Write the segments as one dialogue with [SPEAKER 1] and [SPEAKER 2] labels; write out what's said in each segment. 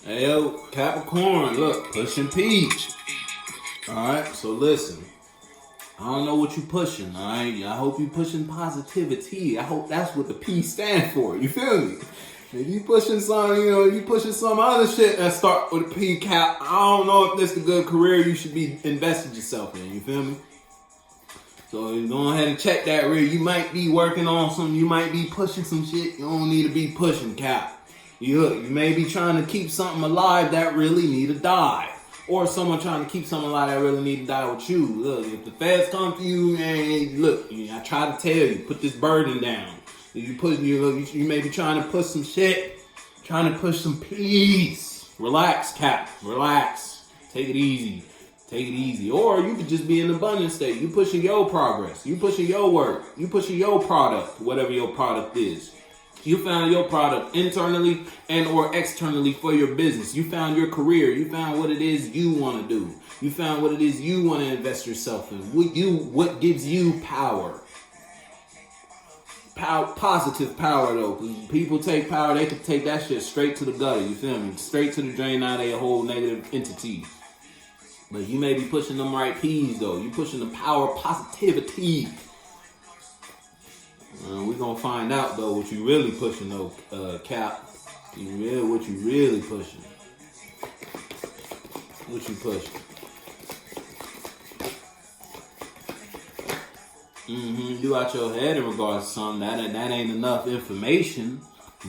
[SPEAKER 1] Hey, yo, Capricorn, look, pushing peach. Alright, so listen. I don't know what you pushing, alright? I hope you pushing positivity. I hope that's what the P stand for. You feel me? If you pushing some, you pushing some other shit that start with a P cap, I don't know if this is a good career you should be investing yourself in. You feel me? So you go ahead and check that rear. You might be working on some, you might be pushing some shit you don't need to be pushing, cap. You may be trying to keep something alive that really need to die. Or someone trying to keep something alive that really need to die with you. Look, if the feds come for you, and look, I try to tell you, put this burden down. You may be trying to push some shit, trying to push some peace. Relax, cap, relax. Take it easy. Take it easy. Or you could just be in abundance state. You pushing your progress. You pushing your work. You pushing your product, whatever your product is. You found your product internally and or externally for your business. You found your career. You found what it is you want to do. You found what it is you want to invest yourself in. What gives you power. Positive power though. Because people take power, they can take that shit straight to the gutter. You feel me? Straight to the drain out of a whole negative entity. But you may be pushing them right P's though. You pushing the power positivity. We're gonna find out though what you really pushing though, Cap. What you really pushing. What you pushing. You out your head in regards to something. That ain't enough information.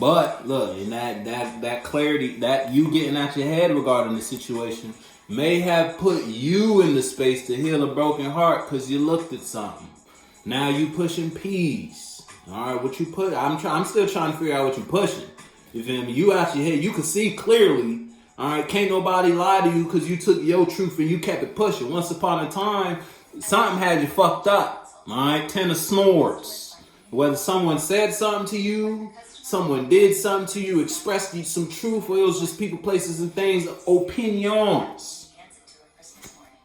[SPEAKER 1] But look, and that clarity, that you getting out your head regarding the situation may have put you in the space to heal a broken heart because you looked at something. Now you pushing peace. All right, what you put? I'm still trying to figure out what you pushing. You feel me? You out your head. You can see clearly. All right, can't nobody lie to you because you took your truth and you kept it pushing. Once upon a time, something had you fucked up. All right, 10 of swords. Whether someone said something to you, someone did something to you, expressed you some truth, or it was just people, places, and things, opinions.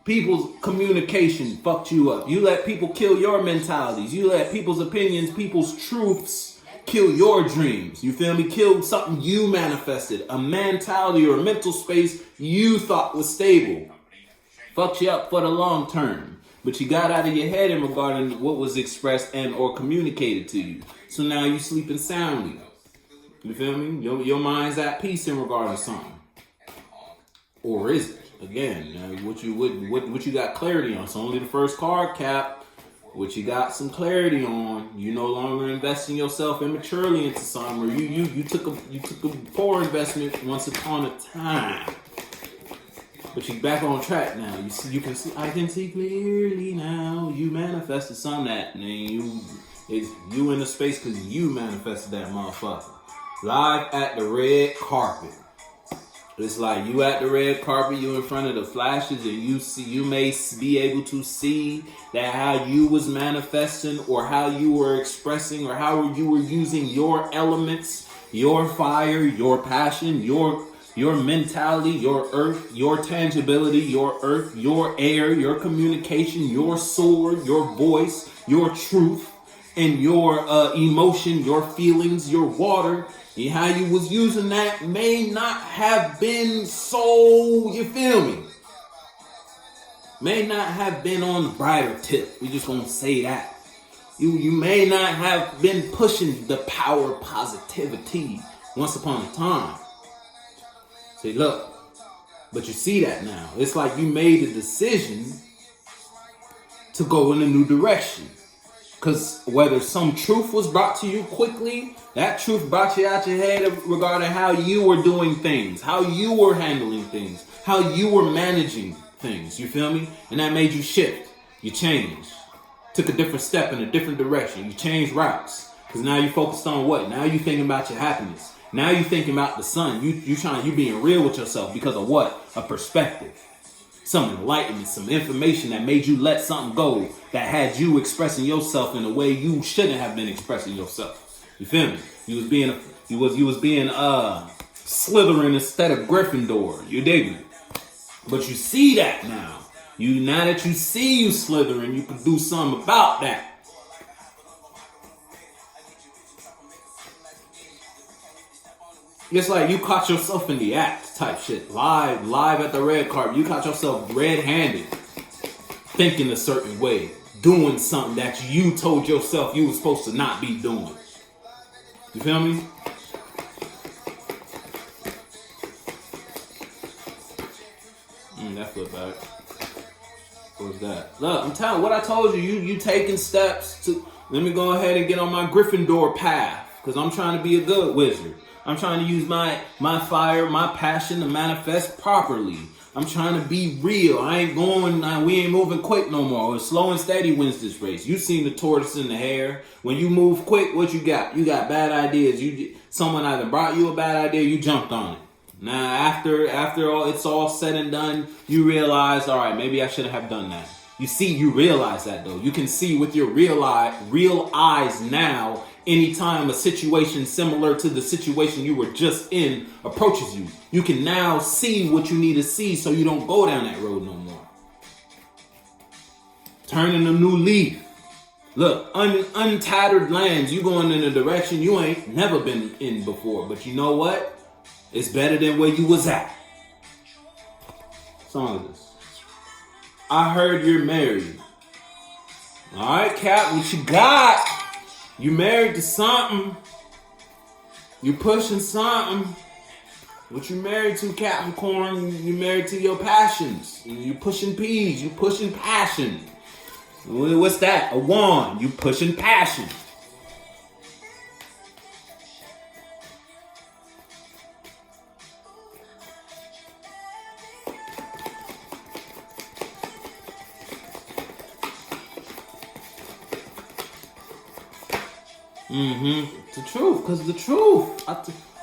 [SPEAKER 1] People's communication fucked you up. You let people kill your mentalities. You let people's opinions, people's truths kill your dreams. You feel me? Kill something you manifested. A mentality or a mental space you thought was stable. Fucked you up for the long term. But you got out of your head in regarding what was expressed and or communicated to you. So now you sleeping soundly. You feel me? Your mind's at peace in regard to something. Or is it? Again, what you got clarity on? It's only the first card, Cap. What you got some clarity on? You no longer investing yourself immaturely into something, or you took a poor investment once upon a time. But you back on track now. You can see. I can see clearly now. You manifested something that you in the space because you manifested that motherfucker. Live at the red carpet. It's like you at the red carpet, you in front of the flashes, and you may be able to see that how you was manifesting or how you were expressing or how you were using your elements, your fire, your passion, your mentality, your earth, your tangibility, your earth, your air, your communication, your sword, your voice, your truth, and your emotion, your feelings, your water. And how you was using that may not have been so, you feel me? May not have been on the brighter tip. We just gonna say that. You may not have been pushing the power positivity once upon a time. See, look, but you see that now. It's like you made a decision to go in a new direction. Because whether some truth was brought to you quickly, that truth brought you out your head regarding how you were doing things, how you were handling things, how you were managing things, you feel me? And that made you shift. You changed. Took a different step in a different direction. You changed routes. Because now you focused on what? Now you thinking about your happiness. Now you thinking about the sun. You being real with yourself because of what? A perspective. Some enlightenment, some information that made you let something go that had you expressing yourself in a way you shouldn't have been expressing yourself. You feel me? You was being Slytherin instead of Gryffindor. You dig me? But you see that now. Now that you see you Slytherin, you can do something about that. It's like you caught yourself in the act type shit. Live at the red carpet. You caught yourself red-handed, thinking a certain way, doing something that you told yourself you were supposed to not be doing. You feel me? That flip back. What was that? Look, I'm telling you, what I told you, you taking steps to, let me go ahead and get on my Gryffindor path, because I'm trying to be a good wizard. I'm trying to use my fire, my passion to manifest properly. I'm trying to be real. We ain't moving quick no more. It's slow and steady wins this race. You seen the tortoise and the hare. When you move quick, what you got? You got bad ideas. Someone either brought you a bad idea, you jumped on it. Now, after all, it's all said and done, you realize, all right, maybe I shouldn't have done that. You realize that though. You can see with your real eyes now, anytime a situation similar to the situation you were just in approaches you. You can now see what you need to see so you don't go down that road no more. Turning a new leaf. Look, untattered lands, you going in a direction you ain't never been in before. But you know what? It's better than where you was at. Song of this. I heard you're married. All right, Cap, what you got? You married to something. You pushing something. What you married to, Capricorn? You married to your passions. You pushing peas. You pushing passion. What's that? A wand. You pushing passion. It's the truth, because the truth.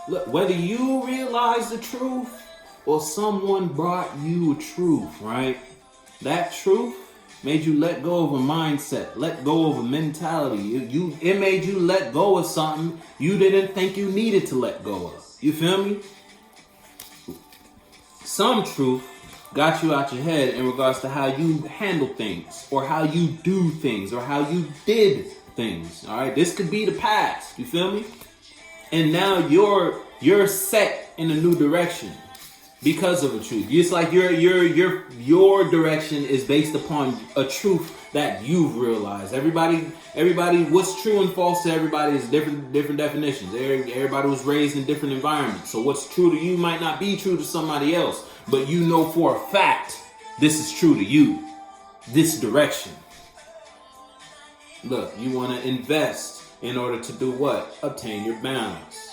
[SPEAKER 1] Look, whether you realize the truth or someone brought you a truth, right? That truth made you let go of a mindset, let go of a mentality. It made you let go of something you didn't think you needed to let go of. You feel me? Some truth got you out your head in regards to how you handle things, or how you do things, or how you did things. All right, this could be the past. You feel me? And now you're set in a new direction because of a truth. It's like your direction is based upon a truth that you've realized. Everybody, what's true and false to everybody is different definitions. Everybody was raised in different environments. So what's true to you might not be true to somebody else, but you know for a fact this is true to you. This direction. Look, you want to invest in order to do what? Obtain your balance.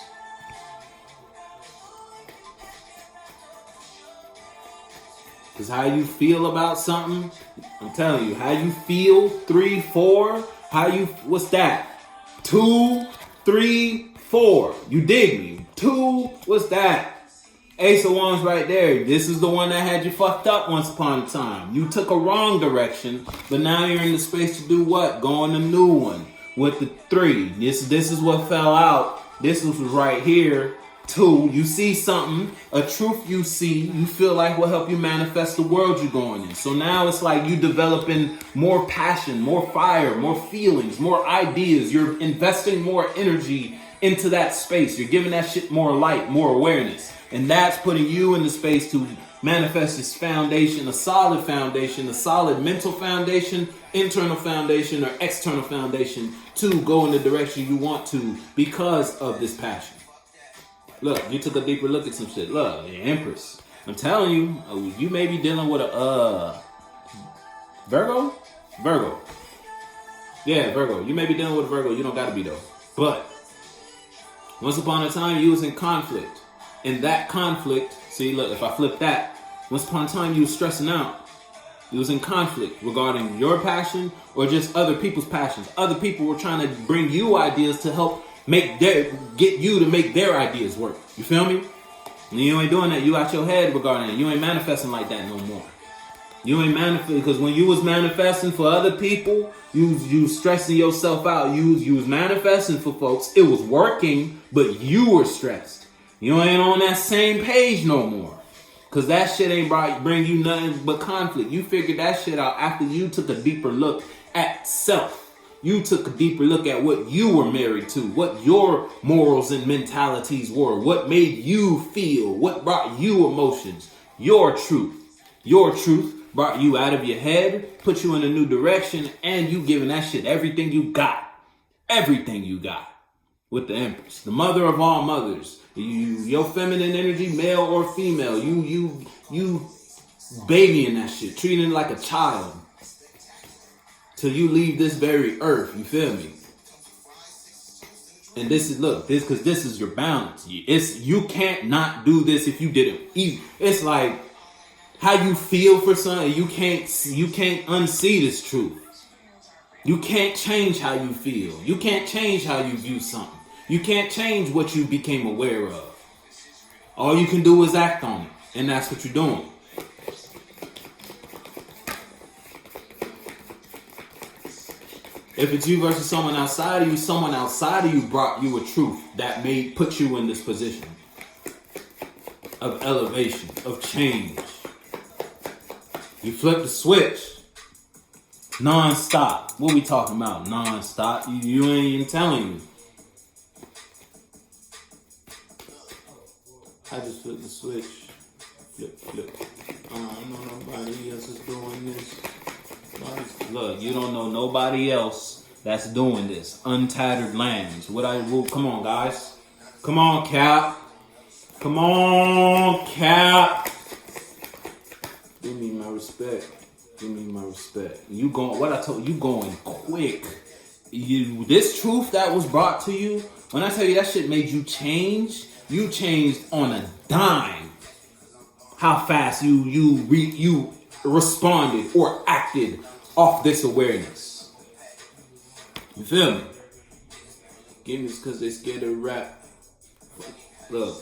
[SPEAKER 1] Because how you feel about something, I'm telling you, how you feel, 3, 4, what's that? 2, 3, 4. You dig me? 2, what's that? Ace of Wands right there. This is the one that had you fucked up once upon a time. You took a wrong direction, but now you're in the space to do what? Go on a new one with the 3. This is what fell out. This was right here. 2, you see something, a truth you see, you feel like will help you manifest the world you're going in. So now it's like you developing more passion, more fire, more feelings, more ideas. You're investing more energy into that space. You're giving that shit more light, more awareness. And that's putting you in the space to manifest this foundation, a solid mental foundation, internal foundation, or external foundation to go in the direction you want to because of this passion. Look, you took a deeper look at some shit. Look, the Empress. I'm telling you, you may be dealing with a Virgo? Virgo. Yeah, Virgo. You may be dealing with a Virgo. You don't got to be though. But once upon a time, you was in conflict. In that conflict, see, look, if I flip that, once upon a time you was stressing out. You was in conflict regarding your passion or just other people's passions. Other people were trying to bring you ideas to help get you to make their ideas work. You feel me? And you ain't doing that. You out your head regarding it. You ain't manifesting like that no more. You ain't manifesting, because when you was manifesting for other people, you stressing yourself out. You was manifesting for folks. It was working, but you were stressed. You ain't on that same page no more. Because that shit ain't bring you nothing but conflict. You figured that shit out after you took a deeper look at self. You took a deeper look at what you were married to, what your morals and mentalities were, what made you feel, what brought you emotions, your truth. Your truth brought you out of your head, put you in a new direction, and you giving that shit everything you got. Everything you got. With the Empress, the mother of all mothers. Your feminine energy, male or female, you babying that shit, treating it like a child. Till you leave this very earth, you feel me? And this is your balance. You can't not do this if you didn't. It's like how you feel for something. You can't unsee this truth. You can't change how you feel. You can't change how you view something. You can't change what you became aware of. All you can do is act on it, and that's what you're doing. If it's you versus someone outside of you brought you a truth that put you in this position of elevation, of change. You flip the switch. Non-stop. What we talking about? Non-stop. You ain't even telling me. I just flip the switch. Flip. I don't know nobody else is doing this. Look, you don't know nobody else that's doing this. Untattered lands. Come on, guys. Come on, Cap. Come on, Cap. Give me my respect. You going? What I told you, going quick. This truth that was brought to you. When I tell you that shit made you change, you changed on a dime. How fast you responded or acted off this awareness. You feel me? Give me this because they scared of rap. Look,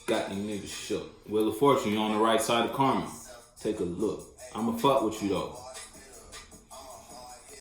[SPEAKER 1] got these niggas shook. Wheel of Fortune, you're on the right side of karma. Take a look. I'ma fuck with you though.